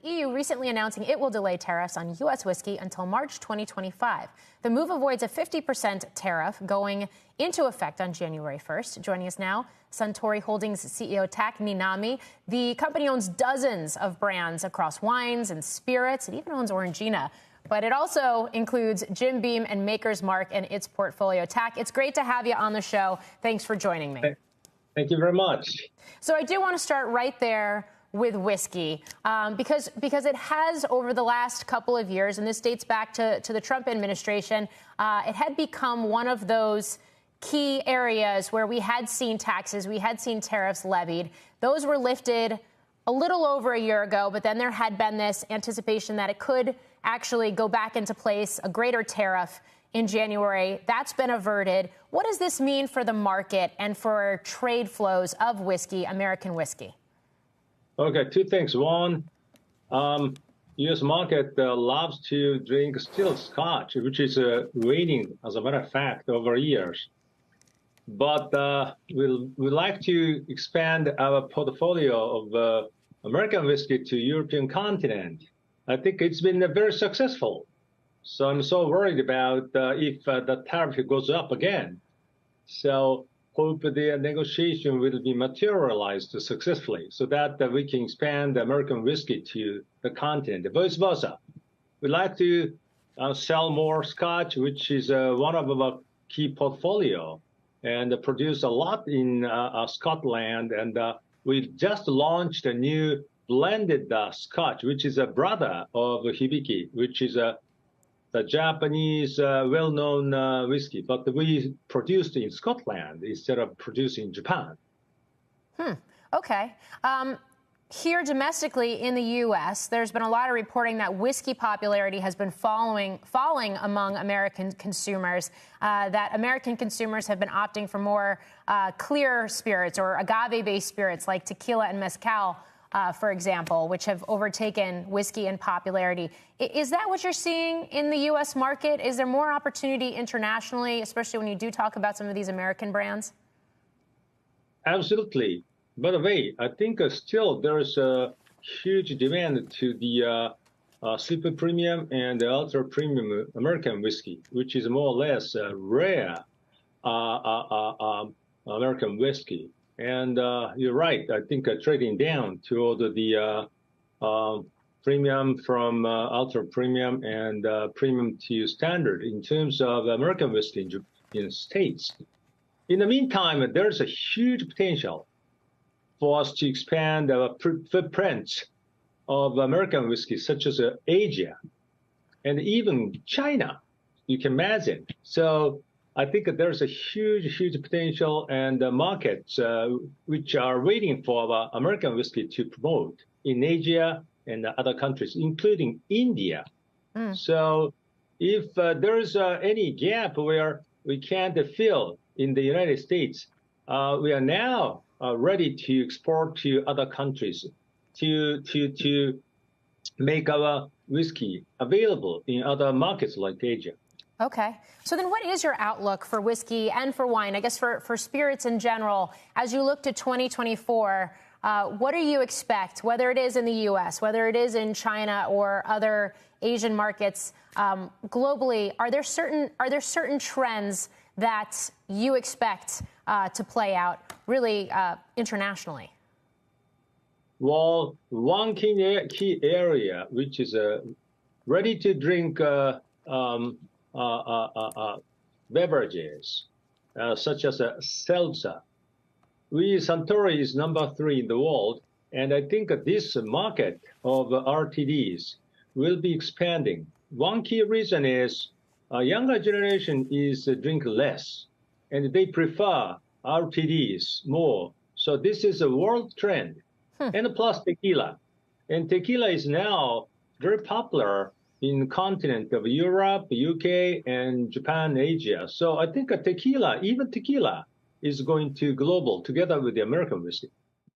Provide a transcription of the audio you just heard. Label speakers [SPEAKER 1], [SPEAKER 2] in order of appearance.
[SPEAKER 1] EU recently announcing it will delay tariffs on U.S. whiskey until March 2025. The move avoids a 50% tariff going into effect on January 1st. Joining us now, Suntory Holdings CEO Takeshi Niinami. The company owns dozens of brands across wines and spirits. It even owns Orangina. But it also includes Jim Beam and Maker's Mark in its portfolio. Tak, it's great to have you on the show. Thanks for joining me.
[SPEAKER 2] Thank you very much.
[SPEAKER 1] So I do want to start right there with whiskey, because it has, over the last couple of years, and this dates back to the Trump administration, it had become one of those key areas where we had seen taxes, we had seen tariffs levied. Those were lifted a little over a year ago, but then there had been this anticipation that it could actually go back into place, a greater tariff in January. That's been averted. What does this mean for the market and for trade flows of whiskey, American whiskey?
[SPEAKER 2] Okay, two things. One, U.S. market loves to drink still Scotch, which is waning, as a matter of fact, over years. But we'd like to expand our portfolio of American whiskey to European continent. I think it's been very successful. So I'm so worried about if the tariff goes up again. So hope the negotiation will be materialized successfully so that we can expand American whiskey to the continent, vice versa. We'd like to sell more Scotch, which is one of our key portfolio, and produce a lot in Scotland. And we just launched a new blended Scotch, which is a brother of Hibiki, which is the Japanese well-known whiskey, but we produced in Scotland instead of producing in Japan.
[SPEAKER 1] Okay. Here domestically in the U.S., there's been a lot of reporting that whiskey popularity has been falling among American consumers, that American consumers have been opting for more clear spirits or agave-based spirits like tequila and mezcal, for example, which have overtaken whiskey in popularity. Is that what you're seeing in the U.S. market? Is there more opportunity internationally, especially when you do talk about some of these American brands?
[SPEAKER 2] Absolutely. By the way, I think still there's a huge demand to the super premium and the ultra premium American whiskey, which is more or less rare American whiskey. And you're right. I think trading down toward the premium from ultra premium and premium to standard in terms of American whiskey in the States. In the meantime, there's a huge potential for us to expand our footprint of American whiskey, such as Asia and even China, you can imagine. So I think that there's a huge potential and markets which are waiting for our American whiskey to promote in Asia and other countries, including India. So if there's any gap where we can't fill in the United States, we are now ready to export to other countries to make our whiskey available in other markets like Asia.
[SPEAKER 1] Okay. So then what is your outlook for whiskey and for wine, I guess for spirits in general, as you look to 2024? What do you expect, whether it is in the U.S., whether it is in China or other Asian markets globally? Are there certain trends that you expect to play out really internationally?
[SPEAKER 2] Well, one key area which is ready to drink beverages, such as seltzer. Suntory is #3 in the world, and I think this market of RTDs will be expanding. One key reason is a younger generation is drink less, and they prefer RTDs more. So this is a world trend, and plus tequila. And tequila is now very popular in the continent of Europe, UK, and Japan, Asia. So I think even tequila is going to global together with the American whiskey.